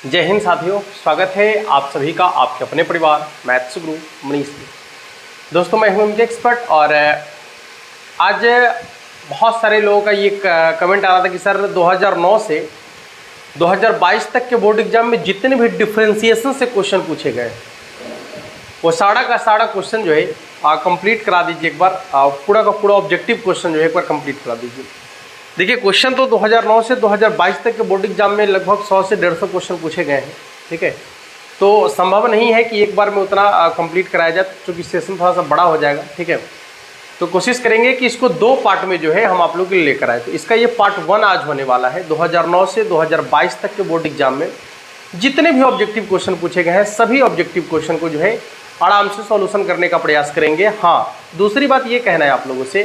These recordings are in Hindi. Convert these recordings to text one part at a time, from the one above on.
जय हिंद साथियों, स्वागत है आप सभी का आपके अपने परिवार मैथ्स गुरु मनीष में। दोस्तों मैं हूं एमके एक्सपर्ट और आज बहुत सारे लोगों का ये कमेंट आ रहा था कि सर 2009 से 2022 तक के बोर्ड एग्जाम में जितने भी डिफ्रेंसिएशन से क्वेश्चन पूछे गए वो सारा का सारा क्वेश्चन जो है कंप्लीट करा दीजिए एक बार। पूरा का पूरा ऑब्जेक्टिव क्वेश्चन जो है एक बार कंप्लीट करा दीजिए। देखिए क्वेश्चन तो 2009 से 2022 तक के बोर्ड एग्जाम में लगभग 100 से 150 क्वेश्चन पूछे गए हैं, ठीक है। तो संभव नहीं है कि एक बार में उतना कंप्लीट कराया जाए क्योंकि सेशन थोड़ा सा बड़ा हो जाएगा, ठीक है। तो कोशिश करेंगे कि इसको 2 पार्ट में जो है हम आप लोग के लिए लेकर आए। तो इसका ये पार्ट 1 आज होने वाला है। 2009 से 2022 तक के बोर्ड एग्जाम में जितने भी ऑब्जेक्टिव क्वेश्चन पूछे गए हैं सभी ऑब्जेक्टिव क्वेश्चन को जो है आराम से सॉल्यूशन करने का प्रयास करेंगे। हाँ, दूसरी बात ये कहना है आप लोगों से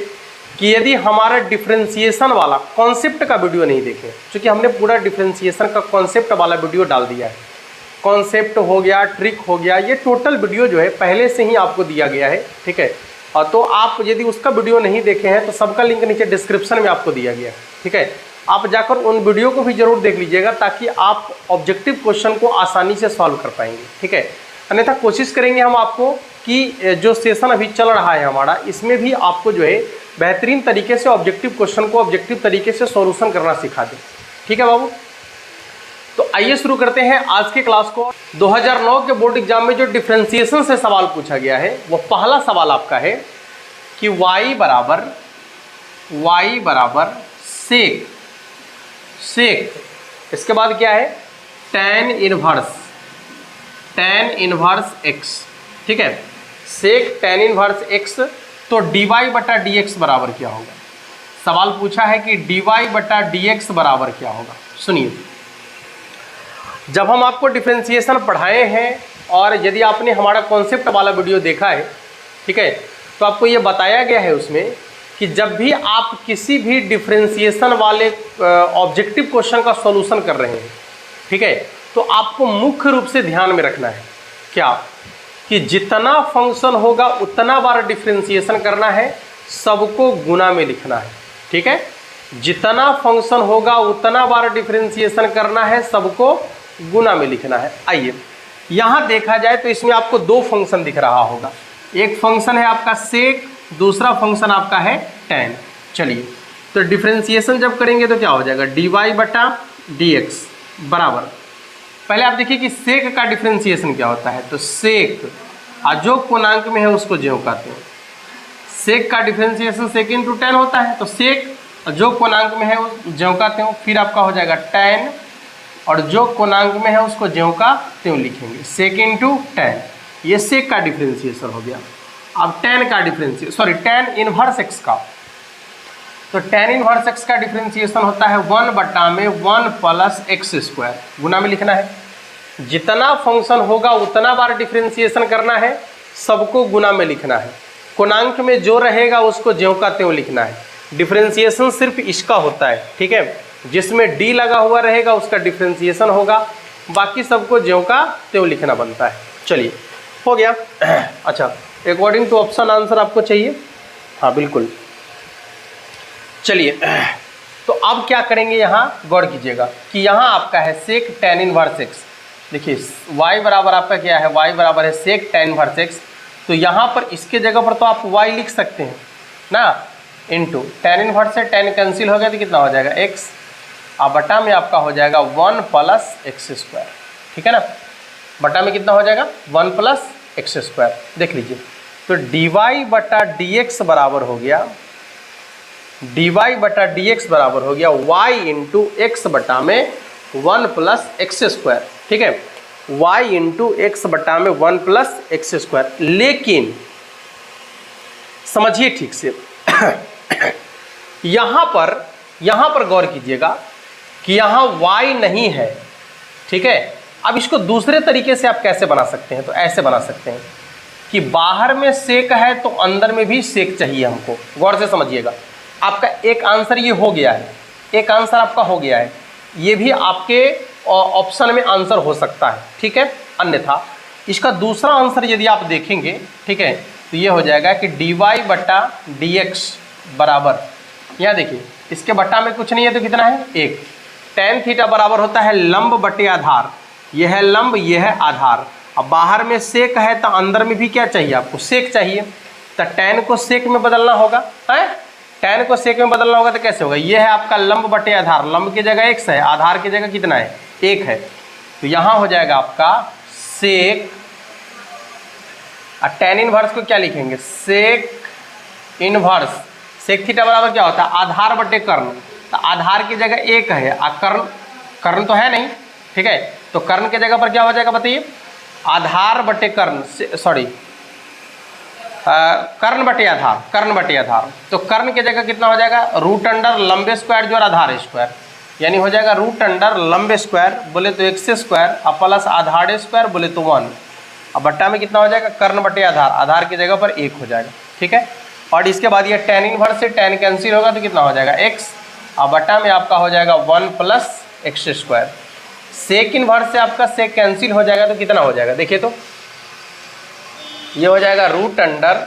कि यदि हमारा डिफरेंशिएशन वाला कॉन्सेप्ट का वीडियो नहीं देखें, क्योंकि हमने पूरा डिफरेंशिएशन का कॉन्सेप्ट वाला वीडियो डाल दिया है। कॉन्सेप्ट हो गया, ट्रिक हो गया, ये टोटल वीडियो जो है पहले से ही आपको दिया गया है, ठीक है। और तो आप यदि उसका वीडियो नहीं देखे हैं तो सबका लिंक नीचे डिस्क्रिप्शन में आपको दिया गया है, ठीक है। आप जाकर उन वीडियो को भी जरूर देख लीजिएगा ताकि आप ऑब्जेक्टिव क्वेश्चन को आसानी से सॉल्व कर पाएंगे, ठीक है। अन्यथा कोशिश करेंगे हम आपको कि जो सेशन अभी चल रहा है हमारा, इसमें भी आपको जो है बेहतरीन तरीके से ऑब्जेक्टिव क्वेश्चन को ऑब्जेक्टिव तरीके से सॉल्यूशन करना सिखा दें, ठीक है बाबू। तो आइए शुरू करते हैं आज के क्लास को। 2009 के बोर्ड एग्जाम में जो डिफरेंशिएशन से सवाल पूछा गया है वो पहला सवाल आपका है कि y बराबर सेक, इसके बाद क्या है tan इनवर्स x, ठीक है। सेक tan इनवर्स x, तो dy बटा dx बराबर क्या होगा। सवाल पूछा है कि dy बटा dx बराबर क्या होगा। सुनिए, जब हम आपको डिफरेंशिएशन पढ़ाए हैं और यदि आपने हमारा कॉन्सेप्ट वाला वीडियो देखा है, ठीक है, तो आपको ये बताया गया है उसमें कि जब भी आप किसी भी डिफरेंशिएशन वाले ऑब्जेक्टिव क्वेश्चन का सॉल्यूशन कर रहे हैं, ठीक है, तो आपको मुख्य रूप से ध्यान में रखना है क्या कि जितना फंक्शन होगा उतना बार डिफरेंशिएशन करना है, सबको गुना में लिखना है, ठीक है। जितना फंक्शन होगा उतना बार डिफरेंशिएशन करना है, सबको गुना में लिखना है। आइए यहाँ देखा जाए तो इसमें आपको 2 फंक्शन दिख रहा होगा। एक फंक्शन है आपका सेक, दूसरा फंक्शन आपका है tan। चलिए, तो डिफरेंशिएशन जब करेंगे तो क्या हो जाएगा dy बटा dx बराबर, पहले आप देखिए कि सेक का डिफरेंशिएशन क्या होता है। तो सेक जो पूर्णांक में है उसको ज्योंकाते हैं। सेक का डिफरेंशिएशन सेक इंटू tan होता है, तो सेक जो पूर्णांक में है वो ज्योंकाते हो, फिर आपका हो जाएगा tan और जो पूर्णांक में है उसको ज्यों का त्यों लिखेंगे, सेक इंटू tan। ये सेक का डिफरेंशिएशन हो गया। अब tan का डिफरेंशिएशन tan इनवर्स x का, तो tan इनवर्स x का डिफरेंशिएशन होता है 1 बटा में 1 प्लस एक्स स्क्वायर, गुना में लिखना है। जितना फंक्शन होगा उतना बार डिफरेंशिएशन करना है, सबको गुना में लिखना है। पूर्णांक में जो रहेगा उसको ज्यों का त्यों लिखना है। डिफरेंशिएशन सिर्फ इसका होता है, ठीक है। जिसमें d लगा हुआ रहेगा उसका डिफरेंशिएशन होगा, बाकी सबको ज्यों का त्यों लिखना बनता है। चलिए हो गया। अच्छा, अकॉर्डिंग टू ऑप्शन आंसर आपको चाहिए, हाँ बिल्कुल। चलिए, तो अब क्या करेंगे, यहाँ गौर कीजिएगा कि यहाँ आपका है सेक tan इनवर्स x। देखिए y बराबर आपका क्या है, y बराबर है सेक tan इनवर्स x। तो यहाँ पर इसके जगह पर तो आप y लिख सकते हैं ना, इंटू tan इनवर्स से tan कैंसिल हो गया तो कितना हो जाएगा x, अब बटा में आपका हो जाएगा 1 प्लस एक्स स्क्वायर, ठीक है ना। बटा में कितना हो जाएगा 1 प्लस एक्स स्क्वायर। देख लीजिए, तो dy बटा dx बराबर हो गया, dy बटा dx बराबर हो गया y इंटू एक्स बटा में 1 प्लस एक्स स्क्वायर, ठीक है। y इंटू एक्स बटा में 1 प्लस एक्स स्क्वायर। लेकिन समझिए ठीक से यहाँ पर गौर कीजिएगा कि यहाँ y नहीं है, ठीक है। अब इसको दूसरे तरीके से आप कैसे बना सकते हैं, तो ऐसे बना सकते हैं कि बाहर में सेक है तो अंदर में भी सेक चाहिए हमको। गौर से समझिएगा, आपका एक आंसर ये हो गया है, एक आंसर आपका हो गया है, ये भी आपके ऑप्शन में आंसर हो सकता है, ठीक है। अन्यथा इसका दूसरा आंसर यदि आप देखेंगे, ठीक है, तो ये हो जाएगा कि dy बटा dx बराबर, यहाँ देखिए इसके बट्टा में कुछ नहीं है तो कितना है 1। tan थीटा बराबर होता है लंब बटे आधार, ये है लंब, ये है आधार। अब बाहर में सेक है तो अंदर में भी क्या चाहिए आपको, सेक चाहिए। तो tan को सेक में बदलना होगा, है tan को सेक में बदलना होगा तो कैसे होगा, ये है आपका लंब बटे आधार, लंब की जगह x है, आधार की जगह कितना है 1 है, तो यहाँ हो जाएगा आपका सेक। और tan इनवर्स को क्या लिखेंगे, सेक इनवर्स, सेक थीटा बराबर क्या होता है आधार बटे कर्ण, तो आधार की जगह 1 है और कर्ण तो है नहीं, ठीक है, तो कर्ण की जगह पर क्या हो जाएगा बताइए, आधार बटे कर्ण, सॉरी कर्ण बटे आधार, तो कर्ण की जगह कितना हो जाएगा रूट अंडर लंबे स्क्वायर जो आधार स्क्वायर, यानी हो जाएगा रूट अंडर लंबे स्क्वायर बोले तो x स्क्वायर और प्लस आधार स्क्वायर बोले तो 1, अब बट्टा में कितना हो जाएगा कर्ण बटे आधार, आधार की जगह पर 1 हो जाएगा, ठीक है। और इसके बाद ये tan इनवर्स से tan कैंसिल होगा तो कितना हो जाएगा x, और बट्टा में आपका हो जाएगा 1 plus x square. Sec inverse से आपका सेक कैंसिल हो जाएगा तो कितना हो जाएगा, देखिए तो ये हो जाएगा root under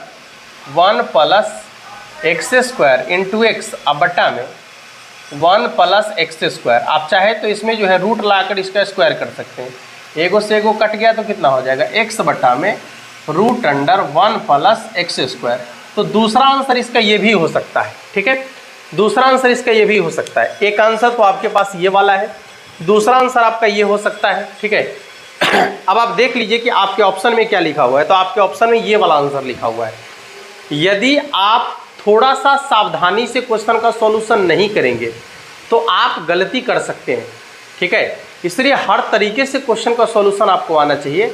1 plus x square into x, अब बट्टा में 1 प्लस एक्स स्क्वायर। आप चाहे तो इसमें जो है रूट लाकर इसका स्क्वायर कर सकते हैं, एगो से एगो कट गया तो कितना हो जाएगा x बट्टा में root under 1 plus x square. तो दूसरा आंसर इसका ये भी हो सकता है, ठीक है, दूसरा आंसर इसका ये भी हो सकता है। एक आंसर तो आपके पास ये वाला है, दूसरा आंसर आपका ये हो सकता है, ठीक है। अब आप देख लीजिए कि आपके ऑप्शन में क्या लिखा हुआ है, तो आपके ऑप्शन में ये वाला आंसर लिखा हुआ है। यदि आप थोड़ा सा सावधानी से क्वेश्चन का सॉल्यूशन नहीं करेंगे तो आप गलती कर सकते हैं, ठीक है, इसलिए हर तरीके से क्वेश्चन का सॉल्यूशन आपको आना चाहिए।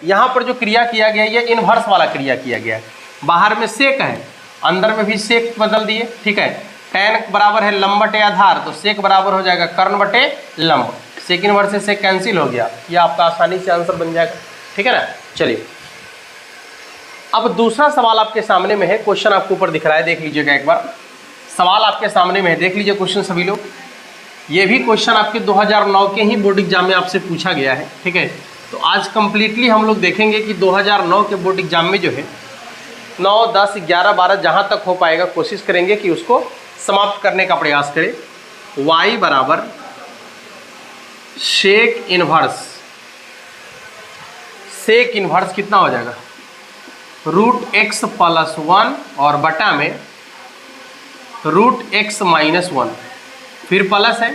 यहाँ पर जो क्रिया किया गया ये इनवर्स वाला क्रिया किया गया है, बाहर में सेक है अंदर में भी सेक बदल दिए, ठीक है, tan बराबर है लंब बटे आधार, तो सेक बराबर हो जाएगा कर्ण बटे लंब, सेक इनवर्स से सेक कैंसिल हो गया, ये आपका आसानी से आंसर बन जाएगा, ठीक है ना। चलिए अब दूसरा सवाल आपके सामने में है, क्वेश्चन आपको ऊपर दिख रहा है, देख लीजिएगा एक बार, सवाल आपके सामने में है, देख लीजिए क्वेश्चन सभी लोग। ये भी क्वेश्चन आपके 2009 के ही बोर्ड एग्जाम में आपसे पूछा गया है, ठीक है। तो आज कंप्लीटली हम लोग देखेंगे कि 2009 के बोर्ड एग्जाम में जो है 9, 10, 11, 12 जहाँ तक हो पाएगा कोशिश करेंगे कि उसको समाप्त करने का प्रयास करें। y बराबर सेक इन्वर्स कितना हो जाएगा रूट एक्स प्लस 1 और बटा में रूट एक्स माइनस 1, फिर प्लस है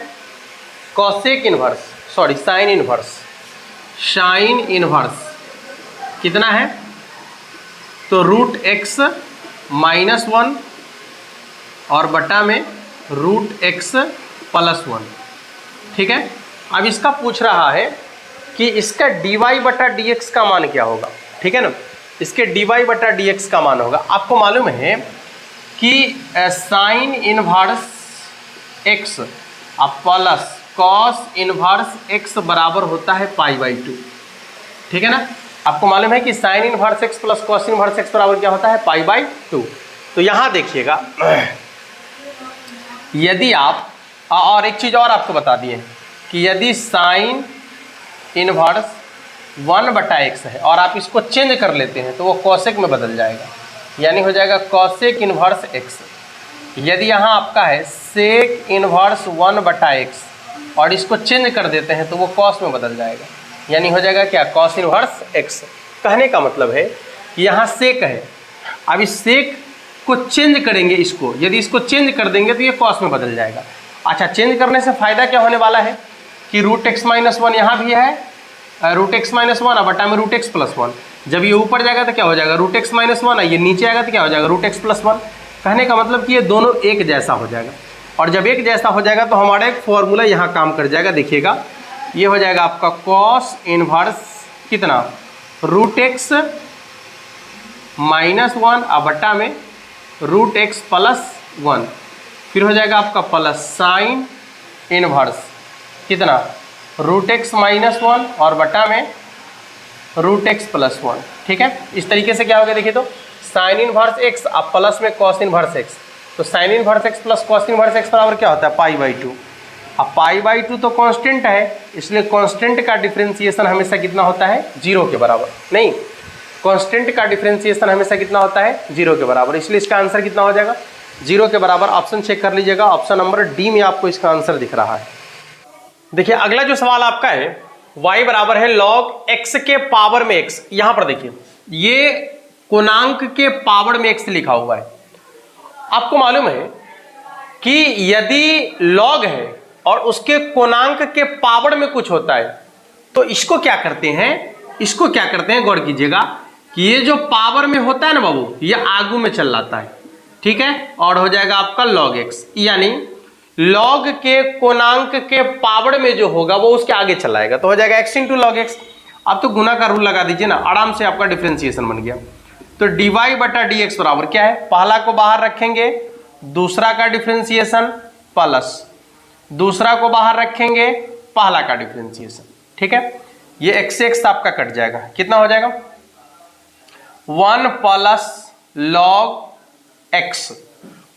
cosec inverse, sorry sine inverse कितना है, तो रूट एक्स माइनस 1 और बटा में रूट एक्स प्लस 1, ठीक है। अब इसका पूछ रहा है कि इसका dy बटा dx का मान क्या होगा, ठीक है ना, इसके dy बटा dx का मान होगा। आपको मालूम है कि साइन इनवर्स x अब प्लस कॉस इनवर्स x बराबर होता है π/2, ठीक है ना। आपको मालूम है कि sine inverse x plus cos inverse x बराबर क्या होता है π/2। तो यहाँ देखिएगा, यदि आप और एक चीज़ और आपको बता दिए कि यदि साइन इनवर्स 1/x है और आप इसको चेंज कर लेते हैं तो वो कॉसेक में बदल जाएगा, यानी हो जाएगा कॉसेक इनवर्स x। यदि यहाँ आपका है सेक इनवर्स 1/x और इसको चेंज कर देते हैं तो वो कॉस में बदल जाएगा, यानी हो जाएगा क्या कॉस इनवर्स x। कहने का मतलब है कि यहाँ सेक है, अब इस सेक को चेंज करेंगे, इसको यदि इसको चेंज कर देंगे तो ये कॉस में बदल जाएगा। अच्छा, चेंज करने से फ़ायदा क्या होने वाला है कि रूट एक्स माइनस 1 यहाँ भी है, रूट एक्स माइनस 1 और बटा में रूट एक्स प्लस 1, जब ये ऊपर जाएगा तो क्या हो जाएगा रूट एक्स माइनस 1, ये नीचे आएगा तो क्या हो जाएगा रूट एक्स प्लस 1। कहने का मतलब कि ये दोनों एक जैसा हो जाएगा, और जब एक जैसा हो जाएगा तो हमारा एक फॉर्मूला यहाँ काम कर जाएगा। देखिएगा ये हो जाएगा आपका कॉस इनवर्स कितना रूट एक्स माइनस 1 और बटा में रूट एक्स प्लस 1, फिर हो जाएगा आपका प्लस साइन इनवर्स कितना रूट एक्स माइनस 1 और बटा में रूट एक्स प्लस 1, ठीक है। इस तरीके से क्या हो गया देखिए, तो साइन इनवर्स एक्स अब प्लस में कॉस इनवर्स एक्स, तो sign inverse X plus cos inverse x बराबर क्या होता है π/2। अब π/2 तो कांस्टेंट है, इसलिए कांस्टेंट का डिफरेंशिएशन हमेशा कितना होता है 0 के बराबर, नहीं कांस्टेंट का डिफरेंशिएशन हमेशा कितना होता है 0 के बराबर, इसलिए इसका आंसर कितना हो जाएगा 0 के बराबर। ऑप्शन चेक कर लीजिएगा, ऑप्शन नंबर डी में आपको इसका आंसर दिख रहा है। देखिए अगला जो सवाल आपका है, y बराबर है log x के पावर में x। यहां पर देखिए ये पूर्णांक के पावर में x लिखा हुआ है। आपको मालूम है कि यदि log है और उसके पूर्णांक के पावर में कुछ होता है तो इसको क्या करते हैं, गौर कीजिएगा कि ये जो पावर में होता है ना बाबू, ये आगू में चल जाता है, ठीक है, और हो जाएगा आपका log x, यानी log के पूर्णांक के पावर में जो होगा वो उसके आगे चला जाएगा, तो हो जाएगा x इंटू लॉग एक्स। अब तो गुना का रूल लगा दीजिए ना, आराम से आपका डिफरेंशिएशन बन गया। तो dy बटा dx बराबर क्या है, पहला को बाहर रखेंगे, दूसरा का डिफरेंशिएशन प्लस दूसरा को बाहर रखेंगे, पहला का डिफरेंशिएशन, ठीक है। ये x से x आपका कट जाएगा, कितना हो जाएगा 1 plus log x,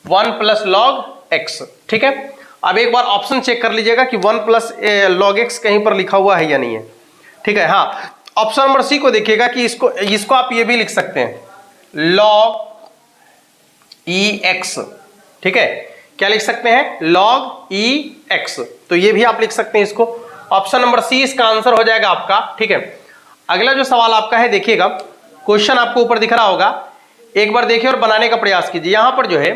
1 plus log x, ठीक है। अब एक बार ऑप्शन चेक कर लीजिएगा कि 1 प्लस लॉग एक्स कहीं पर लिखा हुआ है या नहीं है, ठीक है। हाँ, ऑप्शन नंबर सी को देखिएगा कि इसको आप ये भी लिख सकते हैं लॉग ई एक्स, ठीक है। क्या लिख सकते हैं, लॉग ई एक्स, तो ये भी आप लिख सकते हैं इसको। ऑप्शन नंबर सी इसका आंसर हो जाएगा आपका, ठीक है। अगला जो सवाल आपका है, देखिएगा क्वेश्चन आपको ऊपर दिख रहा होगा, एक बार देखिए और बनाने का प्रयास कीजिए। यहां पर जो है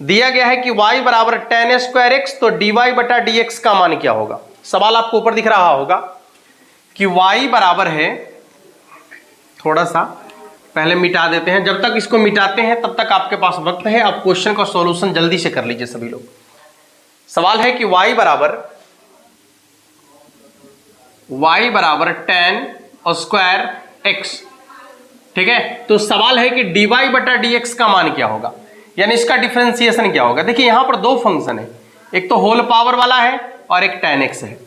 दिया गया है कि y बराबर tan स्क्वायर एक्स, तो dy बटा dx का मान क्या होगा। सवाल आपको ऊपर दिख रहा होगा कि y बराबर है, थोड़ा सा पहले मिटा देते हैं, जब तक इसको मिटाते हैं तब तक आपके पास वक्त है, आप क्वेश्चन का सॉल्यूशन जल्दी से कर लीजिए सभी लोग। सवाल है कि y बराबर tan स्क्वायर एक्स, ठीक है। तो सवाल है कि dy बटा dx का मान क्या होगा, यानी इसका डिफरेंशिएशन क्या होगा। देखिए यहां पर दो फंक्शन है, एक तो होल पावर वाला है और एक tan x है।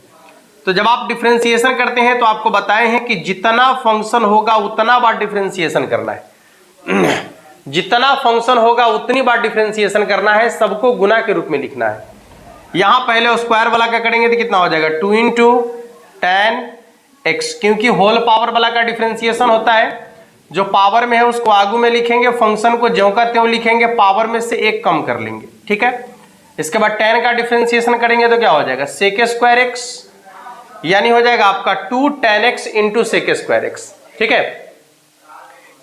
तो जब आप डिफरेंशिएशन करते हैं तो आपको बताए हैं कि जितना फंक्शन होगा उतना बार डिफरेंशिएशन करना है जितना फंक्शन होगा उतनी बार डिफरेंशिएशन करना है, सबको गुना के रूप में लिखना है। यहां पहले स्क्वायर वाला का करेंगे तो कितना हो जाएगा 2 इंटू tan x, क्योंकि होल पावर वाला का डिफरेंशिएशन होता है, जो पावर में है उसको आगू में लिखेंगे, फंक्शन को ज्यों का त्यों लिखेंगे, पावर में से एक कम कर लेंगे, ठीक है। इसके बाद tan का डिफरेंशिएशन करेंगे तो क्या हो जाएगा sec स्क्वायर एक्स, यानी हो जाएगा आपका 2 tan x into sec square x, ठीक है।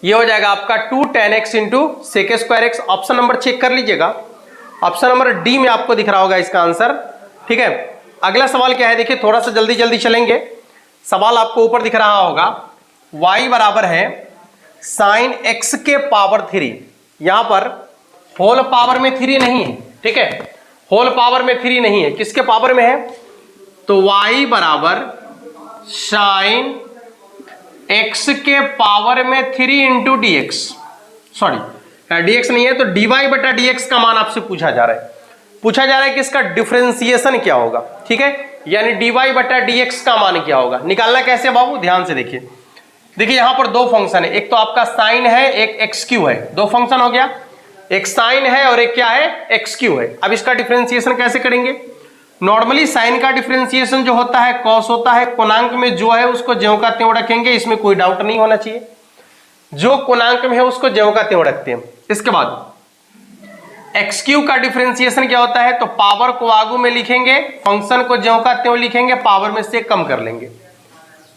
ये हो जाएगा आपका 2 tan x into sec square x. Option number check कर लीजिएगा, ऑप्शन नंबर डी में आपको दिख रहा होगा इसका आंसर, ठीक है। अगला सवाल क्या है, देखिए थोड़ा सा जल्दी जल्दी चलेंगे। सवाल आपको ऊपर दिख रहा होगा, y बराबर है साइन x के पावर 3। यहां पर होल पावर में 3 नहीं है, ठीक है, होल पावर में 3 नहीं है, किसके पावर में है, तो y बराबर साइन x के पावर में 3 into D x, sorry dx नहीं है, तो dy बटा dx का मान आपसे पूछा जा रहा है कि इसका डिफरेंशिएशन क्या होगा, ठीक है, यानी dy बटा dx का मान क्या होगा। निकालना कैसे बाबू, ध्यान से देखिए यहां पर दो फंक्शन है, एक तो आपका साइन है, एक एक्स क्यू है, दो फंक्शन हो गया, एक साइन है और एक क्या है, एक्स क्यू है। अब इसका डिफरेंशिएशन कैसे करेंगे, नॉर्मली साइन का डिफरेंशिएशन जो होता है कॉस होता है, कोणांक में जो है उसको ज्यों का त्यों रखेंगे, इसमें कोई डाउट नहीं होना चाहिए, जो कोणांक में है उसको ज्यों का त्यों रखते हैं। इसके बाद एक्स क्यू का डिफरेंशिएशन क्या होता है, तो पावर को आगू में लिखेंगे, फंक्शन को ज्यों का त्यों लिखेंगे, पावर में से कम कर लेंगे।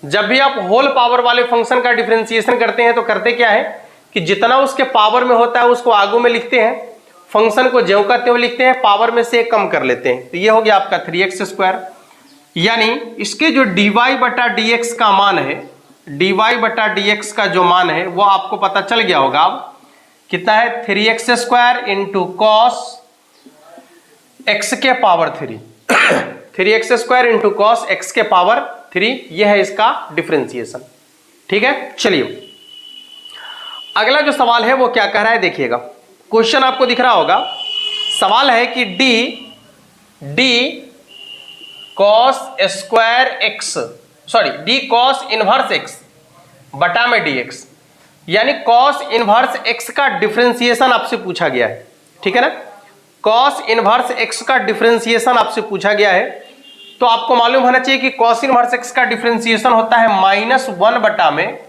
जब भी आप होल पावर वाले फंक्शन का डिफरेंशिएशन करते हैं तो करते क्या है कि जितना उसके पावर में होता है उसको आगू में लिखते हैं, फंक्शन को ज्यों का त्यों लिखते हैं, पावर में से कम कर लेते हैं। तो ये हो गया आपका 3x स्क्वायर, यानी इसके जो dy बटा dx का मान है, dy बटा dx का जो मान है वो आपको पता चल गया होगा। अब कितना है, 3x square into cos x के power 3 3x square into cos x के पावर 3, यह है इसका डिफरेंशिएशन, ठीक है। चलिए अगला जो सवाल है वो क्या कह रहा है, देखिएगा क्वेश्चन आपको दिख रहा होगा। सवाल है कि D cos square x, sorry D cos inverse x बटा में dx, यानी कॉस इनवर्स एक्स का डिफरेंशिएशन आपसे पूछा गया है, ठीक है ना। कॉस इनवर्स एक्स का डिफरेंशिएशन आपसे पूछा गया है, तो आपको मालूम होना चाहिए कि कॉस इनवर्स एक्स का डिफरेंशिएशन होता है -1 बटा में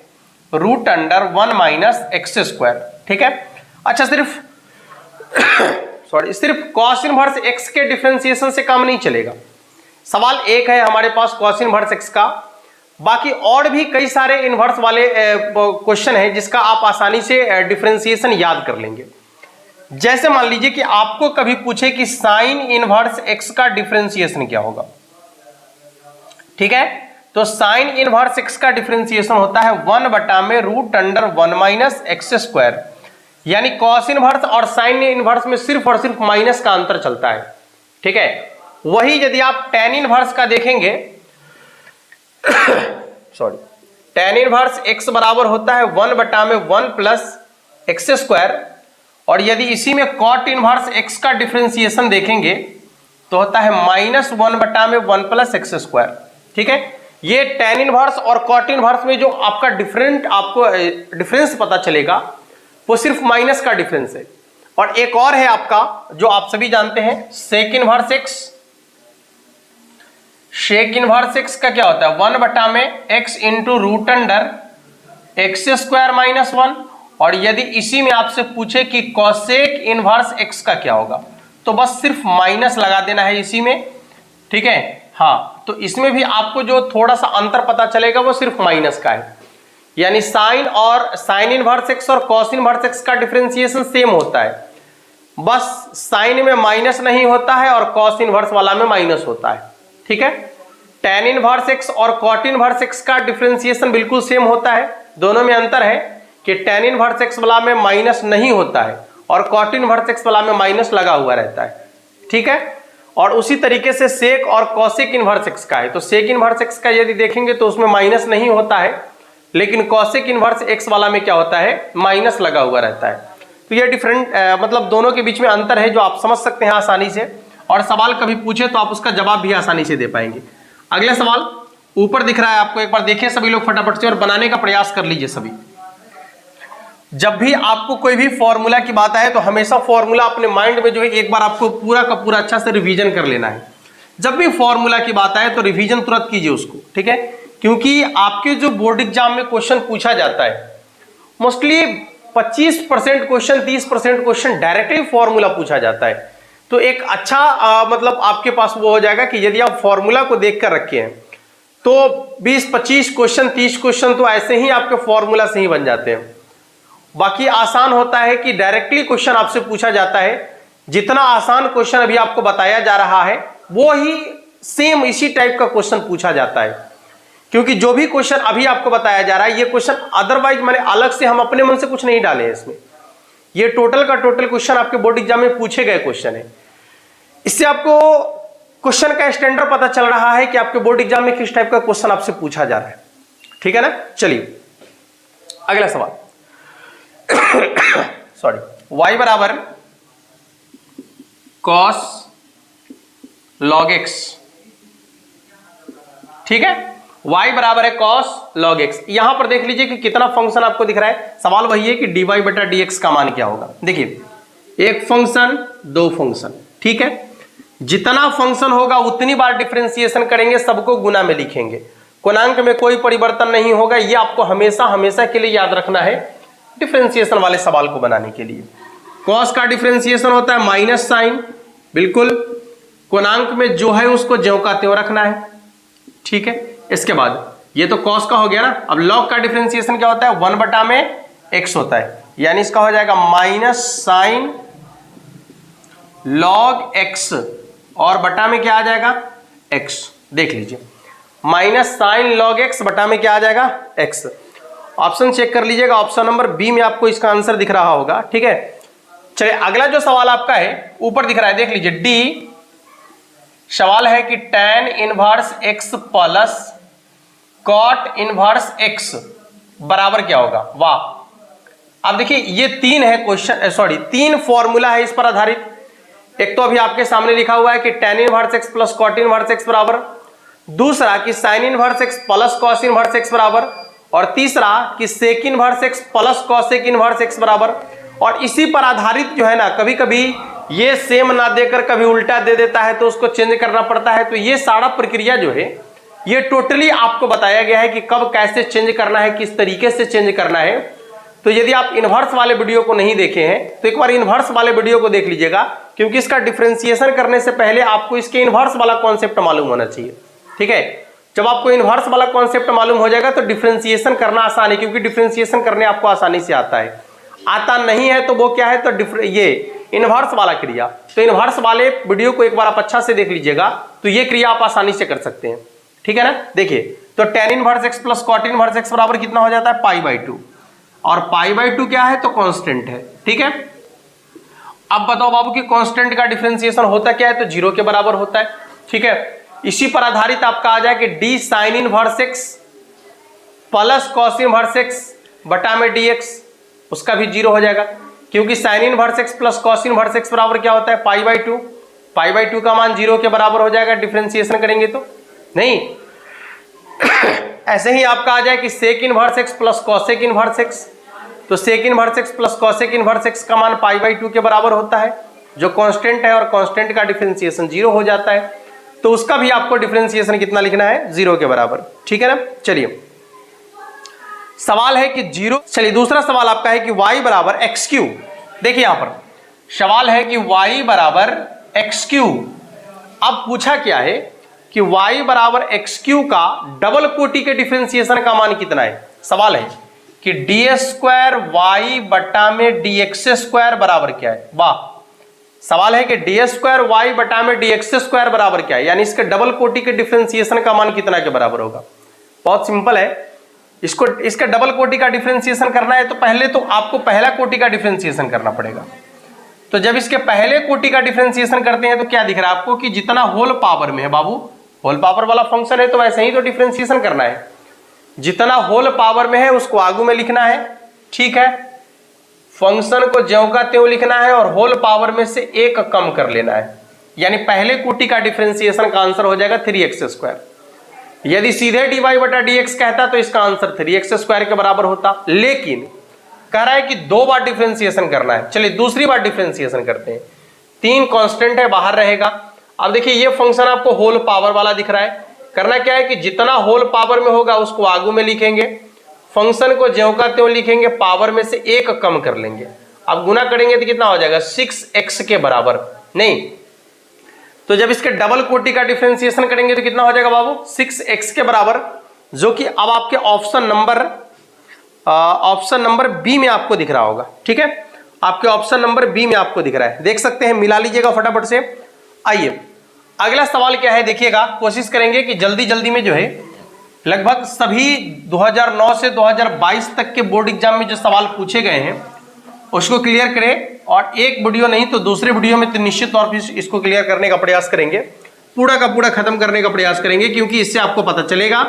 √1 माइनस एक्स स्क्वायर, ठीक है। अच्छा सिर्फ कॉस इनवर्स एक्स के डिफरेंशिएशन से काम नहीं चलेगा, सवाल एक है हमारे पास कॉस इनवर्स एक्स का, बाकी और भी कई सारे इनवर्स वाले क्वेश्चन हैं जिसका आप आसानी से डिफरेंशिएशन याद कर लेंगे। जैसे मान लीजिए कि आपको कभी पूछे कि साइन इनवर्स एक्स का डिफरेंशिएशन क्या होगा, ठीक है, तो साइन इनवर्स एक्स का डिफरेंशिएशन होता है 1/√(1 माइनस एक्स स्क्वायर), यानी कॉस इनवर्स और साइन इनवर्स में सिर्फ और सिर्फ माइनस का अंतर चलता है, ठीक है। वही यदि आप टेन इनवर्स का देखेंगे सॉरी, टेन इनवर्स एक्स बराबर होता है 1/(1 प्लस एक्स स्क्वायर), और यदि इसी में कॉट इनवर्स एक्स का डिफरेंशिएशन देखेंगे तो होता है -1/(1 प्लस एक्स स्क्वायर), ठीक है। ये टेन इनवर्स और कॉट इनवर्स में जो आपका आपको डिफरेंस पता चलेगा वो सिर्फ माइनस का डिफरेंस है। और एक और है आपका जो आप सभी जानते हैं, sec inverse x. Sec inverse x का क्या होता है 1/(x इंटू (√(x²-1), और यदि इसी में आपसे पूछे कि कॉसेक इनवर्स एक्स का क्या होगा तो बस सिर्फ माइनस लगा देना है इसी में, ठीक है। हाँ, तो इसमें भी आपको जो थोड़ा सा अंतर पता चलेगा वो सिर्फ माइनस का है, यानी साइन इनवर्स एक्स और कॉस इनवर्स एक्स का डिफरेंशिएशन सेम होता है, बस साइन में माइनस नहीं होता है और कॉस इनवर्स वाला में माइनस होता है, ठीक है। टेन इनवर्स एक्स और कॉट इनवर्स एक्स का डिफरेंशिएशन बिल्कुल सेम होता है, दोनों में अंतर है कि टेन इनवर्स एक्स वाला में माइनस नहीं होता है और कॉट इनवर्स एक्स वाला में माइनस लगा हुआ रहता है, ठीक है। और उसी तरीके से सेक और कॉसेक इनवर्स एक्स का है, तो सेक इनवर्स एक्स का यदि देखेंगे तो उसमें माइनस नहीं होता है, लेकिन कॉसेक इनवर्स एक्स वाला में क्या होता है माइनस लगा हुआ रहता है। तो ये डिफरेंट मतलब दोनों के बीच में अंतर है जो आप समझ सकते हैं आसानी से, और सवाल कभी पूछे तो आप उसका जवाब भी आसानी से दे पाएंगे। अगला सवाल ऊपर दिख रहा है आपको, एक बार देखिए सभी लोग फटाफट से और बनाने का प्रयास कर लीजिए सभी। जब भी आपको कोई भी फॉर्मूला की बात आए तो हमेशा फॉर्मूला अपने माइंड में जो है एक बार आपको पूरा का पूरा अच्छा से रिवीजन कर लेना है। जब भी फॉर्मूला की बात आए तो रिवीजन तुरंत कीजिए उसको, ठीक है, क्योंकि आपके जो बोर्ड एग्जाम में क्वेश्चन पूछा जाता है mostly 25% question 30% question directly formula पूछा जाता है। तो एक अच्छा मतलब आपके पास वो हो जाएगा कि यदि आप फॉर्मूला को देख कर रखे हैं तो 20-25 क्वेश्चन 30 क्वेश्चन तो ऐसे ही आपके फॉर्मूला से ही बन जाते हैं। बाकी आसान होता है कि डायरेक्टली क्वेश्चन आपसे पूछा जाता है, जितना आसान क्वेश्चन अभी आपको बताया जा रहा है वो ही सेम इसी टाइप का क्वेश्चन पूछा जाता है, क्योंकि जो भी क्वेश्चन अभी आपको बताया जा रहा है ये क्वेश्चन अदरवाइज मैंने अलग से हम अपने मन से कुछ नहीं डाले हैं इसमें, ये टोटल का टोटल क्वेश्चन आपके बोर्ड एग्जाम में पूछे गए क्वेश्चन है। इससे आपको क्वेश्चन का स्टैंडर्ड पता चल रहा है कि आपके बोर्ड एग्जाम में किस टाइप का क्वेश्चन आपसे पूछा जा रहा है, ठीक है ना। चलिए अगला सवाल सॉरी, y बराबर cos log x, ठीक है, y बराबर है cos log x। यहां पर देख लीजिए कि कितना फंक्शन आपको दिख रहा है। सवाल वही है कि dy/dx का मान क्या होगा। देखिए एक फंक्शन दो फंक्शन, ठीक है, जितना फंक्शन होगा उतनी बार डिफरेंशिएशन करेंगे, सबको गुना में लिखेंगे, गुणांक में कोई परिवर्तन नहीं होगा। ये आपको हमेशा हमेशा के लिए याद रखना है डिफरेंशिएशन वाले सवाल को बनाने के लिए। कॉस का डिफरेंशिएशन होता है माइनस साइन, बिल्कुल गुणांक में जो है उसको ज्यों का त्यों रखना है, ठीक है। इसके बाद ये तो कॉस का हो गया ना। अब लॉग का डिफरेंशिएशन क्या होता है 1/x होता है, यानी इसका हो जाएगा माइनस साइन लॉग x और बटा में क्या आ जाएगा x। देख लीजिए माइनस साइन लॉग x बटा में क्या आ जाएगा x। ऑप्शन चेक कर लीजिएगा, ऑप्शन नंबर बी में आपको इसका आंसर दिख रहा होगा, ठीक है। चलिए अगला जो सवाल आपका है ऊपर दिख रहा है, देख लीजिए डी। सवाल है कि tan inverse x plus cot inverse x बराबर क्या होगा। वाह, अब देखिए ये तीन है क्वेश्चन, सॉरी तीन फॉर्मूला है इस पर आधारित। एक तो अभी आपके सामने लिखा हुआ है कि tan inverse x plus cot inverse x बराबर, दूसरा कि sin inverse x plus cos inverse x बराबर, और तीसरा कि sec inverse x plus cosec inverse x बराबर। और इसी पर आधारित जो है ना, कभी कभी ये सेम ना देकर कभी उल्टा दे देता है तो उसको चेंज करना पड़ता है। तो ये सारा प्रक्रिया जो है ये टोटली आपको बताया गया है कि कब कैसे चेंज करना है, किस तरीके से चेंज करना है। तो यदि आप इनवर्स वाले वीडियो को नहीं देखे हैं तो एक बार इनवर्स वाले वीडियो को देख लीजिएगा, क्योंकि इसका डिफरेंशिएशन करने से पहले आपको इसके इनवर्स वाला कॉन्सेप्ट मालूम होना चाहिए। ठीक है, जब आपको इनवर्स वाला कॉन्सेप्ट मालूम हो जाएगा तो डिफरेंशिएशन करना आसान है, क्योंकि डिफरेंशिएशन करने आपको आसानी से आता है। आता नहीं है तो वो क्या है, तो ये इनवर्स वाला क्रिया। तो इनवर्स वाले वीडियो को एक बार आप अच्छा से देख लीजिएगा, तो ये क्रिया आप आसानी से कर सकते हैं। ठीक है ना, देखिए तो tan inverse x plus cot inverse x बराबर कितना हो जाता है, π/2, और π/2 क्या है, तो कांस्टेंट है। ठीक है, अब बताओ बाबू कि कांस्टेंट का डिफरेंशिएशन होता क्या है, तो 0 के बराबर होता है। ठीक है, इसी पर आधारित आपका आ जाए कि d sin inverse x plus cos inverse x बटा में dx, उसका भी 0 हो जाएगा, क्योंकि sin inverse x plus cos inverse x बराबर क्या होता है, π/2। π/2 का मान 0 के बराबर हो जाएगा डिफरेंशिएशन करेंगे तो नहीं। ऐसे ही आपका आ जाए कि sec inverse x plus cosec inverse x, तो sec inverse x plus cosec inverse x का मान π/2 के बराबर होता है, जो कांस्टेंट है, और कांस्टेंट का डिफरेंशिएशन 0 हो जाता है, तो उसका भी आपको डिफरेंशिएशन कितना लिखना है, 0 के बराबर। ठीक है ना, चलिए सवाल है कि 0, चलिए दूसरा सवाल आपका है कि y बराबर x3। देखिए यहां पर सवाल है कि y बराबर x3। अब पूछा क्या है कि y बराबर x3 का डबल कोटि के डिफरेंशिएशन का मान कितना है। सवाल है कि d² y बटा में dx² बराबर क्या है। वाह, सवाल है कि d² y बटा में dx² बराबर क्या है, यानी इसके डबल कोटि के डिफरेंशिएशन का मान कितना के बराबर होगा। बहुत सिंपल है, इसको इसका डबल कोटि का डिफरेंशिएशन करना है तो पहले तो आपको पहला कोटि का डिफरेंशिएशन करना पड़ेगा। तो जब इसके पहले कोटि का डिफरेंशिएशन करते हैं तो क्या दिख रहा है आपको कि जितना होल पावर में है, बाबू होल पावर वाला फंक्शन है तो वैसे ही तो डिफरेंशिएशन करना है, जितना होल पावर में है उसको आगू में लिखना है। ठीक है, फंक्शन को ज्यों का त्यों लिखना है और होल पावर में से एक कम कर लेना है, यानी पहले कोटि का डिफरेंशिएशन का आंसर हो जाएगा 3x²। यदि सीधे dy बटा dx कहता तो इसका आंसर 3x² के बराबर होता, लेकिन कह रहा है कि 2 बार डिफरेंशिएशन करना है। चलिए दूसरी बार डिफरेंशिएशन करते हैं। 3 कांस्टेंट है, बाहर रहेगा। अब देखिए ये फंक्शन आपको होल पावर वाला दिख रहा है, करना क्या है कि जितना होल पावर में होगा उसको आगू में लिखेंगे, फंक्शन को ज्यों का त्यों लिखेंगे, पावर में से एक कम कर लेंगे। अब गुना करेंगे तो कितना हो जाएगा, 6x के बराबर नहीं, तो जब इसके डबल कोटि का डिफरेंशिएशन करेंगे तो कितना हो जाएगा बाबू, 6x के बराबर, जो कि अब आपके ऑप्शन नंबर बी में आपको दिख रहा होगा। ठीक है, आपके ऑप्शन नंबर बी में आपको दिख रहा है, देख सकते हैं, मिला लीजिएगा फटाफट से। आइए अगला सवाल क्या है, देखिएगा, कोशिश करेंगे कि जल्दी जल्दी में जो है लगभग सभी 2009 से 2022 तक के बोर्ड एग्जाम में जो सवाल पूछे गए हैं उसको क्लियर करें, और एक वीडियो नहीं तो दूसरे वीडियो में तो निश्चित तौर पर इसको क्लियर करने का प्रयास करेंगे, पूरा का पूरा खत्म करने का प्रयास करेंगे, क्योंकि इससे आपको पता चलेगा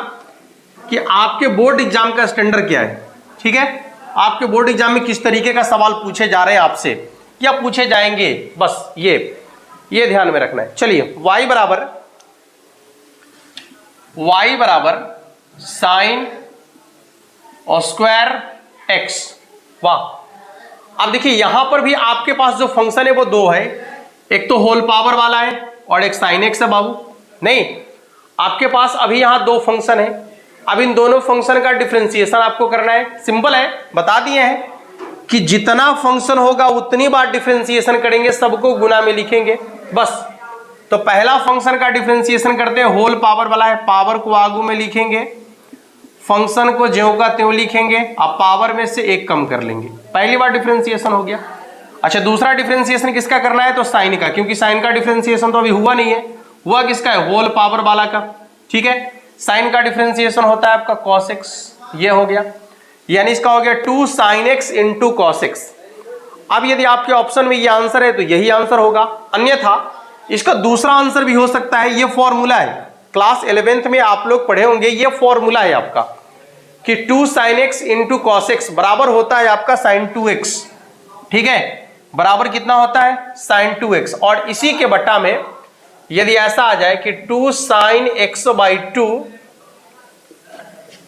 कि आपके बोर्ड एग्जाम का स्टैंडर्ड क्या है। ठीक है, आपके बोर्ड एग्जाम में किस तरीके का सवाल पूछे जा रहे हैं आपसे या पूछे जाएंगे, बस ये ध्यान में रखना है। चलिए y बराबर साइन और स्क्वायर x। वाह, अब देखिए यहां पर भी आपके पास जो फंक्शन है वो 2 है, एक तो होल पावर वाला है और एक साइन x है। बाबू नहीं, आपके पास अभी यहां 2 फंक्शन है, अब इन दोनों फंक्शन का डिफरेंशिएशन आपको करना है। सिंपल है, बता दिए हैं कि जितना फंक्शन होगा उतनी बार डिफरेंशिएशन करेंगे, सबको गुना में लिखेंगे बस। तो पहला फंक्शन का डिफरेंशिएशन करते हैं, होल पावर वाला है, पावर को आगू में लिखेंगे, फंक्शन को ज्यों का त्यों लिखेंगे, अब पावर में से एक कम कर लेंगे, पहली बार डिफरेंशिएशन हो गया। अच्छा, दूसरा डिफरेंशिएशन किसका करना है, तो साइन का, क्योंकि साइन का डिफरेंशिएशन तो अभी हुआ नहीं है, हुआ किसका है, होल पावर वाला का। ठीक है, साइन का डिफरेंशिएशन होता है आपका cos x, ये हो गया, यानी इसका हो गया 2 sin x into cos x। अब यदि आपके ऑप्शन में ये आंसर है तो यही आंसर होगा, अन्यथा इसका दूसरा आंसर भी हो सकता है। ये फॉर्मूला है, क्लास 11th में आप लोग पढ़े होंगे, ये फॉर्मूला है आपका कि 2 sin x into cos x बराबर होता है आपका sin 2x। ठीक है, बराबर कितना होता है, sin 2x, और इसी के बट्टा में यदि ऐसा आ जाए कि 2 sin x/2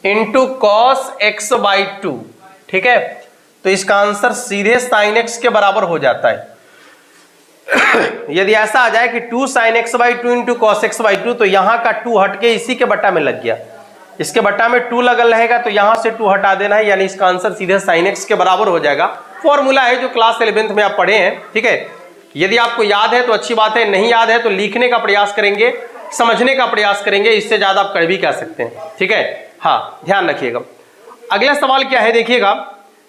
into cos x/2, ठीक है, तो इसका आंसर सीधे sin x के बराबर हो जाता है। यदि ऐसा आ जाए कि 2 sin x/2 into cos x/2, तो यहां का 2 हट के इसी के बट्टा में लग गया, इसके बट्टा में 2 लगल रहेगा, तो यहां से 2 हटा देना है, यानी इसका आंसर सीधे sin x के बराबर हो जाएगा। फॉर्मूला है जो क्लास 11th में आप पढ़े हैं। ठीक है, यदि आपको याद है तो अच्छी बात है, नहीं याद है तो लिखने का प्रयास करेंगे, समझने का प्रयास करेंगे, इससे ज्यादा आप कर भी कह सकते हैं। ठीक है, हाँ ध्यान रखिएगा। अगला सवाल क्या है देखिएगा,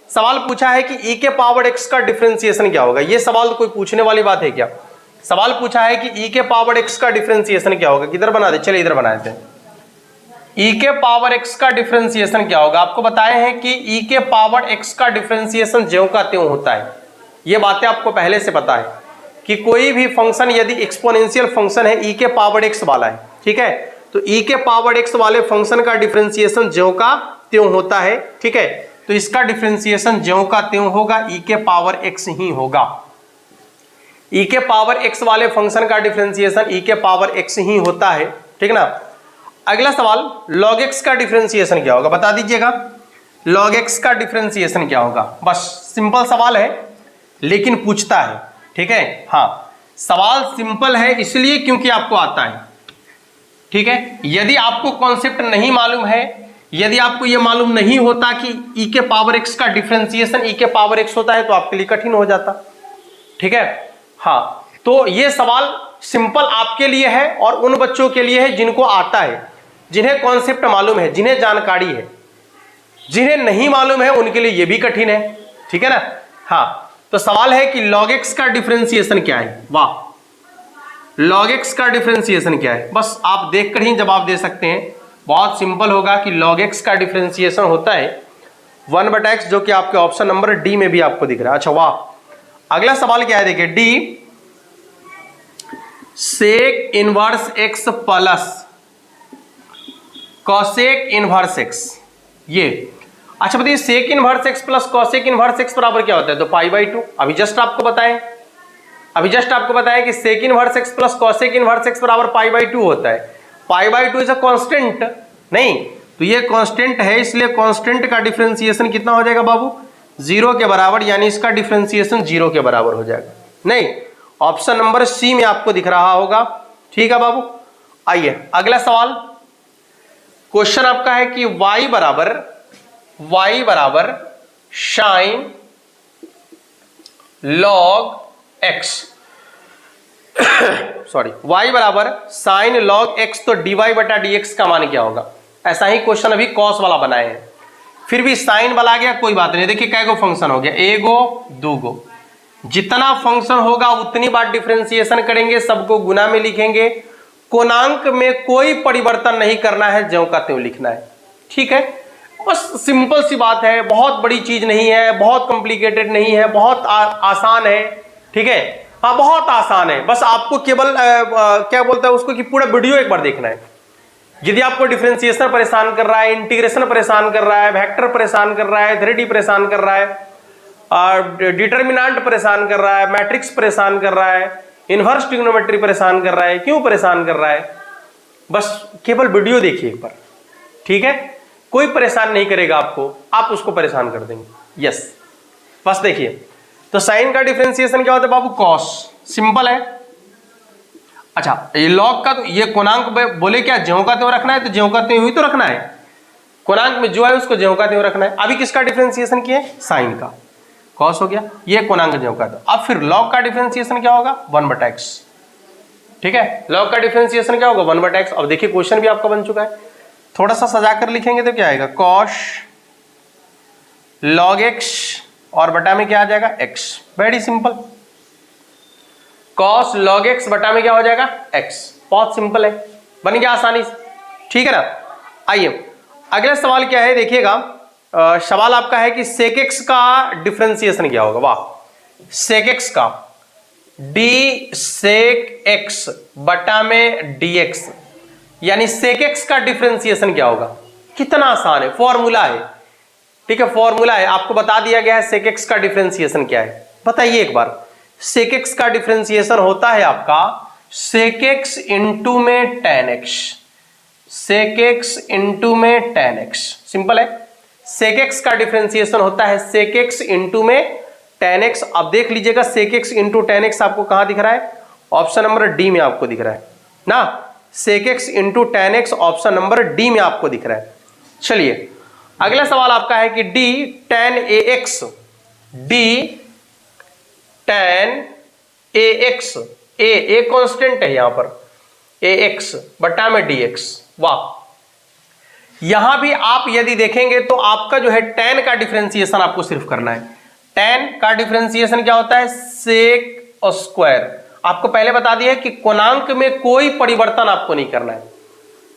सवाल पूछा है कि e के पावर x का डिफरेंशिएशन क्या होगा। ये सवाल तो कोई पूछने वाली बात है क्या। सवाल पूछा है कि e के पावर x का डिफरेंशिएशन क्या होगा। किधर बना दे, चलिए इधर बना देते हैं। e के पावर x का डिफरेंशिएशन क्या होगा। आपको बताए हैं कि e के पावर x का डिफरेंशिएशन ज्यों का त्यों होता है। ये बातें आपको पहले से पता है कि कोई भी फंक्शन यदि एक्सपोनेंशियल फंक्शन है e के पावर x वाला है, ठीक है, तो e के पावर x वाले फंक्शन का डिफरेंशिएशन ज्यों का त्यों होता है। ठीक है, तो इसका डिफरेंशिएशन ज्यों का त्यों होगा, e के पावर x ही होगा। e के पावर x वाले फंक्शन का डिफरेंशिएशन e के पावर x ही होता है। ठीक ना। अगला सवाल, log x का डिफरेंशिएशन क्या होगा, बता दीजिएगा। log x का डिफरेंशिएशन क्या होगा। बस सिंपल सवाल है लेकिन पूछता है। ठीक है, हाँ सवाल सिंपल है इसलिए क्योंकि आपको आता है। ठीक है, यदि आपको कॉन्सेप्ट नहीं मालूम है, यदि आपको यह मालूम नहीं होता कि e के पावर x का डिफरेंशिएशन e के पावर x होता है तो आपके लिए कठिन हो जाता। ठीक है, हाँ तो यह सवाल सिंपल आपके लिए है और उन बच्चों के लिए है जिनको आता है, जिन्हें कॉन्सेप्ट मालूम है, जिन्हें जानकारी है। जिन्हें नहीं मालूम है उनके लिए यह भी कठिन है। ठीक है ना। हाँ तो सवाल है कि log x का डिफरेंशिएशन क्या है। वाह, log x का डिफरेंशिएशन क्या है, बस आप देखकर ही जवाब दे सकते हैं। बहुत सिंपल होगा कि log x का डिफरेंशिएशन होता है 1/x, जो कि आपके ऑप्शन नंबर डी में भी आपको दिख रहा है। अच्छा वाह, अगला सवाल क्या है देखिए, D sec inverse x plus cosec inverse x। ये अच्छा बताइए, sec inverse x plus cosec inverse x बराबर क्या होता है। तो π/2। अभी जस्ट आपको बताया कि sec inverse x plus cosec inverse x बराबर π/2 होता है। π/2 इज अ कांस्टेंट, नहीं तो ये कांस्टेंट है, इसलिए कांस्टेंट का डिफरेंशिएशन कितना हो जाएगा बाबू, 0 के बराबर, यानी इसका डिफरेंशिएशन 0 के बराबर हो जाएगा। नहीं, ऑप्शन नंबर सी में आपको दिख रहा होगा। ठीक है बाबू, आइए अगला सवाल। क्वेश्चन आपका है कि y बराबर sine log x sorry y बराबर साइन log x, तो dy/dx का मान क्या होगा। ऐसा ही क्वेश्चन अभी कॉस वाला बनाए हैं, फिर भी साइन वाला आ गया, कोई बात नहीं। देखिए कैगो फंक्शन हो गया, एगो दूगो, जितना फंक्शन होगा उतनी बार डिफरेंशिएशन करेंगे, सबको गुना में लिखेंगे, कोणांक में कोई परिवर्तन नहीं करना है, ज्यों का त्यों लिखना है। ठीक है, बस सिंपल सी बात है, बहुत बड़ी चीज नहीं है, बहुत कॉम्प्लिकेटेड नहीं है, बहुत आसान है। ठीक है, हाँ बहुत आसान है, बस आपको केवल क्या बोलता है उसको कि पूरा वीडियो एक बार देखना है। यदि आपको डिफरेंशिएशन परेशान कर रहा है, इंटीग्रेशन परेशान कर रहा है, वेक्टर परेशान कर रहा है, 3D परेशान कर रहा है, और डिटर्मिनेंट परेशान कर रहा है, मैट्रिक्स परेशान कर रहा है, इनवर्स ट्रिग्नोमेट्री परेशान कर रहा है, क्यों परेशान कर रहा है, बस केवल वीडियो देखिए एक बार। ठीक है, कोई परेशान नहीं करेगा आपको, आप उसको परेशान कर देंगे। यस, बस देखिए, तो साइन का डिफरेंशिएशन क्या होता है बाबू, कॉस, सिंपल है। अच्छा ये लॉग का, तो ये कोणांक बोले क्या, ज्यों का त्यों रखना है, तो ज्यों का त्यों ही तो रखना है, कोणांक में जो है उसको ज्यों का त्यों रखना है। अभी किसका डिफरेंशिएशन किए, साइन का, कॉस हो गया, ये कोणांक ज्यों का त्यों। अब फिर लॉग का डिफरेंशिएशन क्या होगा, 1/x। ठीक है, लॉग का डिफरेंशिएशन क्या होगा, 1/x। अब देखिए क्वेश्चन भी आपका बन चुका है, थोड़ा सा सजा कर लिखेंगे तो क्या आएगा, कॉस log x, और बटा में क्या आ जाएगा, x। Very simple, cos log x बटा में क्या हो जाएगा, x। बहुत सिंपल है, बन गया आसानी से। ठीक है ना। आइए अगला सवाल क्या है देखिएगा, सवाल आपका है कि sec x का डिफरेंशिएशन क्या होगा। वाह, sec x का d sec x बटा में dx, यानी sec x का डिफरेंशिएशन क्या होगा। कितना आसान है, फॉर्मूला है। ठीक है, फॉर्मूला है, आपको बता दिया गया है sec x का डिफरेंशिएशन क्या है। बताइए एक बार, sec x का डिफरेंशिएशन होता है आपका sec x इंटू में tan x, sec x into में tan x। सिंपल है, sec x का डिफरेंशिएशन होता है sec x इंटू में tan x। अब देख लीजिएगा sec x into tan x आपको कहां दिख रहा है, ऑप्शन नंबर डी में आपको दिख रहा है ना, sec x into tan x option number D में आपको दिख रहा है। चलिए अगला सवाल आपका है कि d tan ax, d tan A x, a constant है यहां पर, ए एक्स बटा में डी एक्स। वाह, यहां भी आप यदि देखेंगे तो आपका जो है tan का डिफरेंशिएशन आपको सिर्फ करना है। tan का डिफरेंशिएशन क्या होता है, सेक स्क्वायर। आपको पहले बता दिया है कि कोणांक में कोई परिवर्तन आपको नहीं करना है,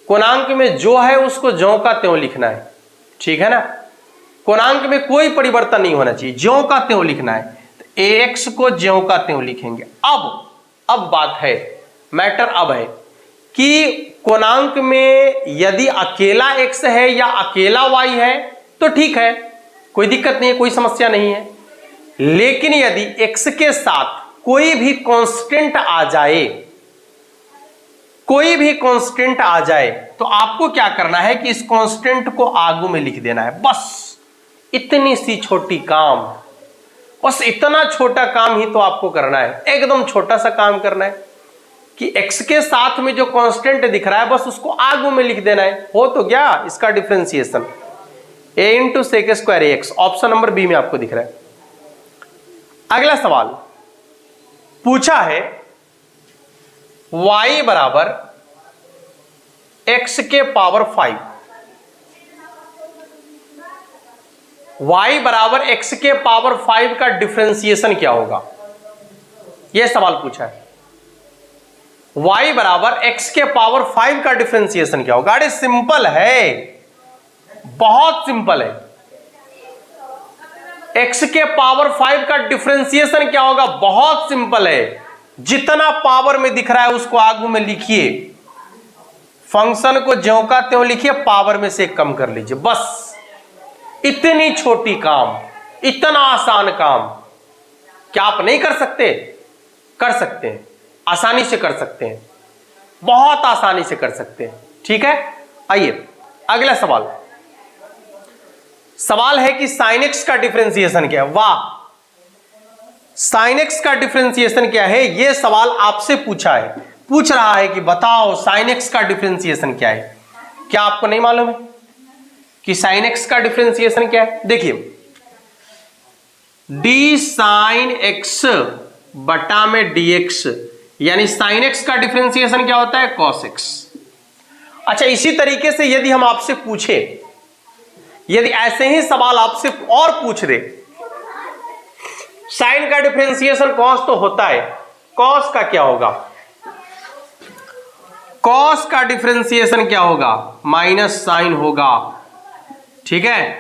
कोणांक में जो है उसको ज्यों का त्यों लिखना है, ठीक है ना। कोणांक में कोई परिवर्तन नहीं होना चाहिए, ज्यों का त्यों लिखना है। तो ax को ज्यों का त्यों लिखेंगे। अब बात है, मैटर अब है कि कोणांक में यदि अकेला x है या अकेला y है तो ठीक है, कोई दिक्कत नहीं है, कोई समस्या नहीं है। लेकिन यदि x के साथ कोई भी कांस्टेंट आ जाए, कोई भी कांस्टेंट आ जाए तो आपको क्या करना है कि इस कांस्टेंट को आगू में लिख देना है। बस इतनी सी छोटी काम, बस इतना छोटा काम ही तो आपको करना है, एकदम छोटा सा काम करना है कि x के साथ में जो कांस्टेंट दिख रहा है बस उसको आगू में लिख देना है। हो तो गया इसका differentiation, a into sec square x. Option number B में आपको दिख रहा है। अगला सवाल पूछा है y बराबर x के पावर 5, y बराबर x के पावर 5 का डिफरेंशिएशन क्या होगा, यह सवाल पूछा है। y बराबर x के पावर 5 का डिफरेंशिएशन क्या होगा। अरे सिंपल है, बहुत सिंपल है। x के पावर 5 का डिफरेंशिएशन क्या होगा, बहुत सिंपल है। जितना पावर में दिख रहा है उसको आगू में लिखिए, फंक्शन को ज्यों का त्यों लिखिए, पावर में से कम कर लीजिए। बस इतनी छोटी काम, इतना आसान काम क्या आप नहीं कर सकते? कर सकते हैं, आसानी से कर सकते हैं, बहुत आसानी से कर सकते हैं। ठीक है, आइए अगला सवाल। सवाल है कि sin x का डिफरेंशिएशन क्या है। वाह, sin x का डिफरेंशिएशन क्या है, यह सवाल आपसे पूछा है, पूछ रहा है कि बताओ sin x का डिफरेंशिएशन क्या है। क्या आपको नहीं मालूम है कि sin x का डिफरेंशिएशन क्या है? देखिए, d sin x बटा में dx, यानी sin x का डिफरेंशिएशन क्या होता है, cos x। अच्छा, इसी तरीके से यदि हम आपसे पूछे, यदि ऐसे ही सवाल आपसे और पूछ दे, साइन का डिफरेंशिएशन कॉस तो होता है, कॉस का क्या होगा, कॉस का डिफरेंशिएशन क्या होगा, माइनस साइन होगा। ठीक है,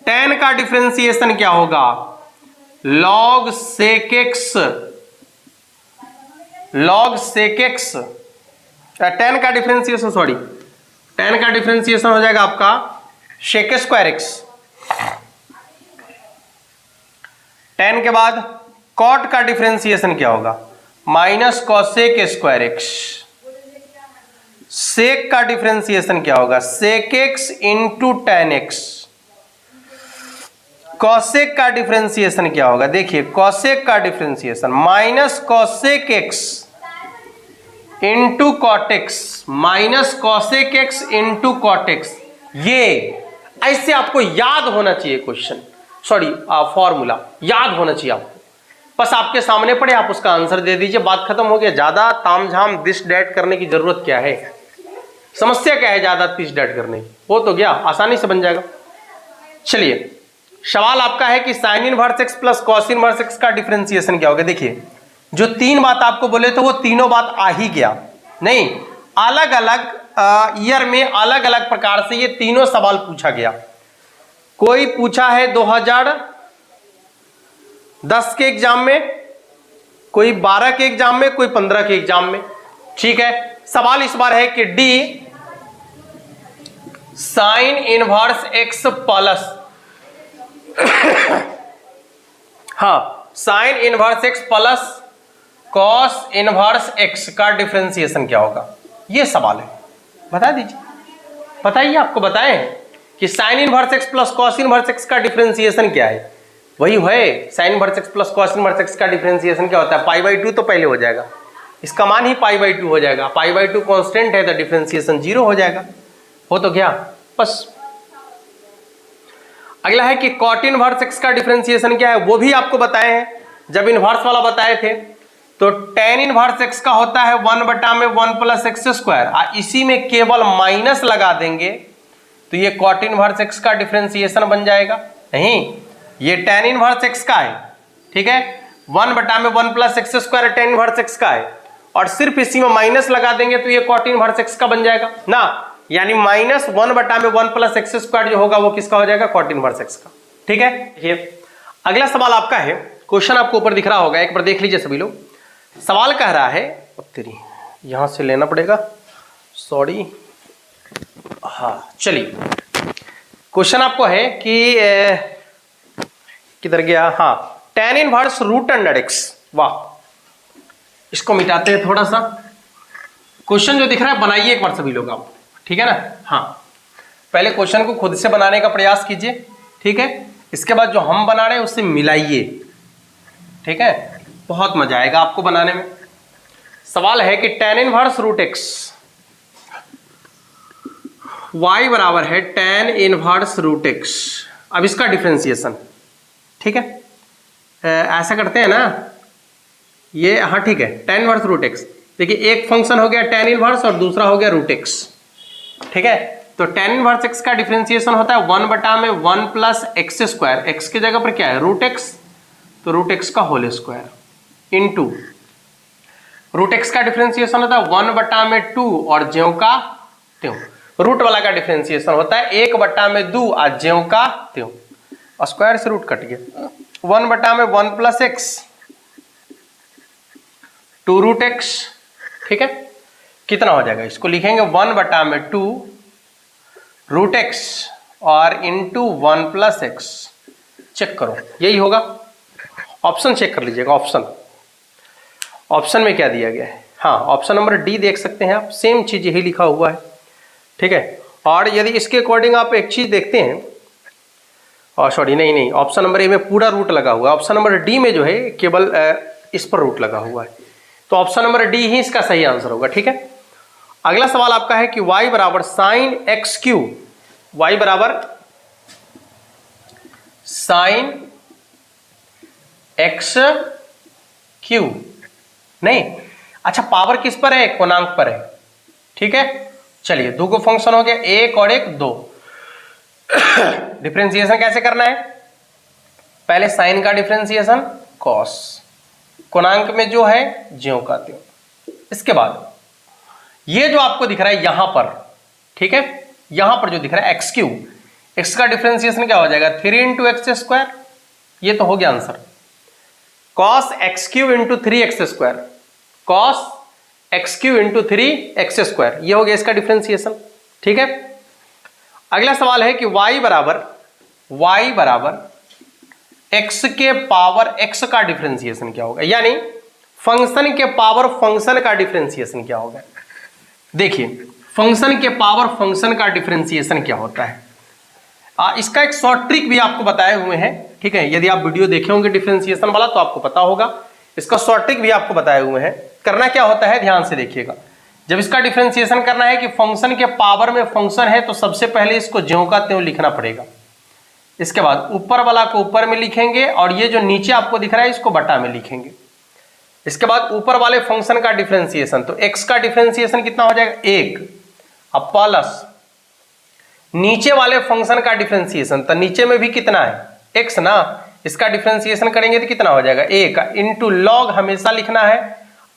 टेन का डिफरेंशिएशन क्या होगा, log sec x, log sec x. Tan का डिफरेंशिएशन, सॉरी, टेन का डिफरेंशिएशन हो जाएगा आपका सेक स्क्वायर एक्स। टेन के बाद कॉट का डिफरेंशिएशन क्या होगा, minus cosec square x. Sec का डिफरेंशिएशन क्या होगा, sec x into tan x. Cosec का डिफरेंशिएशन क्या होगा, देखिए कॉसेक का differentiation minus cosec x into cot x, minus cosec x into cot x. ये ऐसे आपको याद होना चाहिए क्वेश्चन, सॉरी फॉर्मूला याद होना चाहिए आपको। बस आपके सामने पड़े, आप उसका आंसर दे दीजिए, बात खत्म हो गया। ज्यादा तामझाम दिस डैट करने की जरूरत क्या है, समस्या क्या है ज्यादा दिस डैट करने की, हो तो गया, आसानी से बन जाएगा। चलिए, सवाल आपका है कि sign inverse X plus cos inverse x का डिफरेंशिएशन क्या होगा। देखिए, जो तीन बात आपको बोले थे वो तीनों बात आ ही गया, नहीं अलग अलग ईयर में अलग अलग प्रकार से ये तीनों सवाल पूछा गया। कोई पूछा है 2010 के एग्जाम में, कोई 12 के एग्जाम में, कोई 15 के एग्जाम में। ठीक है, सवाल इस बार है कि D sine inverse X plus हाँ, sine inverse X plus cos inverse x का डिफरेंशिएशन क्या होगा, ये सवाल है। बता दीजिए, बताइए, आपको बताएं कि sign inverse X plus cos inverse x का डिफरेंशिएशन क्या है। वही है, sign inverse X plus cos inverse x का डिफरेंशिएशन क्या होता है, पाई/2 तो पहले हो जाएगा, इसका मान ही पाई/2 हो जाएगा। पाई/2 कांस्टेंट है तो डिफरेंशिएशन 0 हो जाएगा। हो तो क्या, बस। अगला है कि कॉट इनवर्स एक्स का डिफरेंशिएशन क्या है, वो भी आपको बताए हैं जब इनवर्स वाला बताए थे तो tan इनवर्स x का होता है 1/1 प्लस एक्स स्क्वायर, इसी में केवल माइनस लगा देंगे तो ये cot इनवर्स x का डिफरेंशिएशन बन जाएगा। नहीं, ये tan इनवर्स x का है, ठीक है, 1/1 plus x square tan inverse x का है, और सिर्फ इसी में माइनस लगा देंगे तो ये cot इनवर्स x का बन जाएगा ना, यानी -1/1 प्लस एक्स स्क्वायर जो होगा वो किसका हो जाएगा, cot इनवर्स x का। ठीक है, देखिए अगला सवाल आपका है, क्वेश्चन आपको ऊपर दिख रहा होगा, एक बार देख लीजिए सभी लोग। सवाल कह रहा है, तेरी यहां से लेना पड़ेगा, सॉरी, हाँ चलिए, क्वेश्चन आपको है कि किधर गया, हाँ, tan inverse root under x, वाह, इसको मिटाते हैं थोड़ा सा। क्वेश्चन जो दिख रहा है बनाइए एक बार सभी लोग आप, ठीक है ना, हाँ, पहले क्वेश्चन को खुद से बनाने का प्रयास कीजिए, ठीक है, इसके बाद जो हम बना रहे हैं उससे मिलाइए, ठीक है, बहुत मजा आएगा आपको बनाने में। सवाल है कि tan inverse root x, y बराबर है tan इनवर्स रूट x, अब इसका डिफरेंशिएशन, ठीक है, ऐसा करते हैं ना, ये हाँ ठीक है, tan इनवर्स रूट x, देखिए एक फंक्शन हो गया tan इनवर्स और दूसरा हो गया रूट x, ठीक है, तो tan इनवर्स x का डिफरेंशिएशन होता है 1/1 प्लस एक्स स्क्वायर, x की जगह पर क्या है रूट x, तो रूट x का whole square into root x का डिफरेंशिएशन होता है 1/2 और ज्यों का त्यों, रूट वाला का डिफरेंशिएशन होता है 1/2 और ज्यों का त्यों, स्क्वायर से रूट कट गया, 1/1 plus x two root x, ठीक है, कितना हो जाएगा, इसको लिखेंगे 1/2 रूट एक्स और इंटू 1 प्लस एक्स, चेक करो यही होगा, ऑप्शन चेक कर लीजिएगा, ऑप्शन में क्या दिया गया है, हाँ ऑप्शन नंबर डी देख सकते हैं आप, सेम चीज यही लिखा हुआ है, ठीक है, और यदि इसके अकॉर्डिंग आप एक चीज देखते हैं, और सॉरी नहीं, ऑप्शन नंबर ए में पूरा रूट लगा हुआ है, ऑप्शन नंबर डी में जो है केवल इस पर रूट लगा हुआ है, तो ऑप्शन नंबर डी ही इसका सही आंसर होगा, ठीक है। अगला सवाल आपका है कि y बराबर साइन एक्स क्यू, y बराबर साइन एक्स क्यू, नहीं, अच्छा पावर किस पर है, कोणांक पर है, ठीक है, चलिए दो को फंक्शन हो गया, एक और एक दो, डिफरेंशिएशन कैसे करना है, पहले साइन का डिफरेंशिएशन कॉस, कोणांक में जो है ज्यों का त्यों, इसके बाद ये जो आपको दिख रहा है यहां पर, ठीक है, यहां पर जो दिख रहा है एक्स क्यू, एक्स का डिफरेंशिएशन क्या हो जाएगा 3 इंटू एक्स स्क्वायर, ये तो हो गया answer, cos x Q into 3x square, cos x Q into 3x square, ये हो गया इसका डिफरेंशिएशन, ठीक है। अगला सवाल है कि y बराबर x के पावर x का डिफरेंशिएशन क्या होगा, यानी फंक्शन के पावर फंक्शन का डिफरेंशिएशन क्या होगा। देखिए फंक्शन के पावर फंक्शन का डिफरेंशिएशन क्या होता है, इसका एक शॉर्ट ट्रिक भी आपको बताए हुए हैं, ठीक है, यदि आप वीडियो देखे होंगे डिफरेंशिएशन वाला तो आपको पता होगा, इसका शॉर्ट ट्रिक भी आपको बताए हुए हैं। करना क्या होता है, ध्यान से देखिएगा, जब इसका डिफरेंशिएशन करना है कि फंक्शन के पावर में फंक्शन है तो सबसे पहले इसको ज्यों का त्यों लिखना पड़ेगा, इसके बाद ऊपर वाला को ऊपर में लिखेंगे और ये जो नीचे आपको दिख रहा है इसको बटा में लिखेंगे, इसके बाद ऊपर वाले फंक्शन का डिफरेंशिएशन, तो x का डिफरेंशिएशन कितना हो जाएगा 1, अब प्लस नीचे वाले फंक्शन का डिफरेंशिएशन, तो नीचे में भी कितना है x ना, इसका डिफरेंशिएशन करेंगे तो कितना हो जाएगा 1 इंटू लॉग हमेशा लिखना है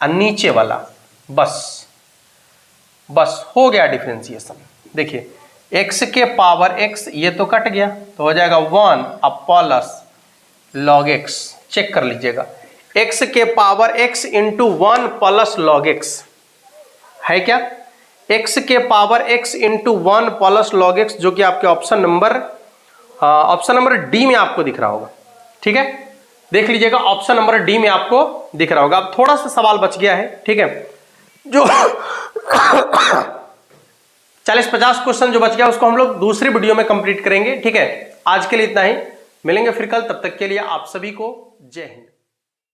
और नीचे वाला, बस हो गया डिफरेंशिएशन। देखिए x के पावर x, ये तो कट गया तो हो जाएगा 1 अब प्लस लॉग x, चेक कर लीजिएगा, x के power x into 1 plus log x है क्या, x के power x into 1 plus log x, जो कि आपके ऑप्शन नंबर डी में आपको दिख रहा होगा, ठीक है, देख लीजिएगा ऑप्शन नंबर डी में आपको दिख रहा होगा। अब थोड़ा सा सवाल बच गया है, ठीक है, जो 40-50 क्वेश्चन जो बच गया उसको हम लोग दूसरी वीडियो में कंप्लीट करेंगे, ठीक है, आज के लिए इतना ही, मिलेंगे फिर कल, तब तक के लिए आप सभी को जय हिंद।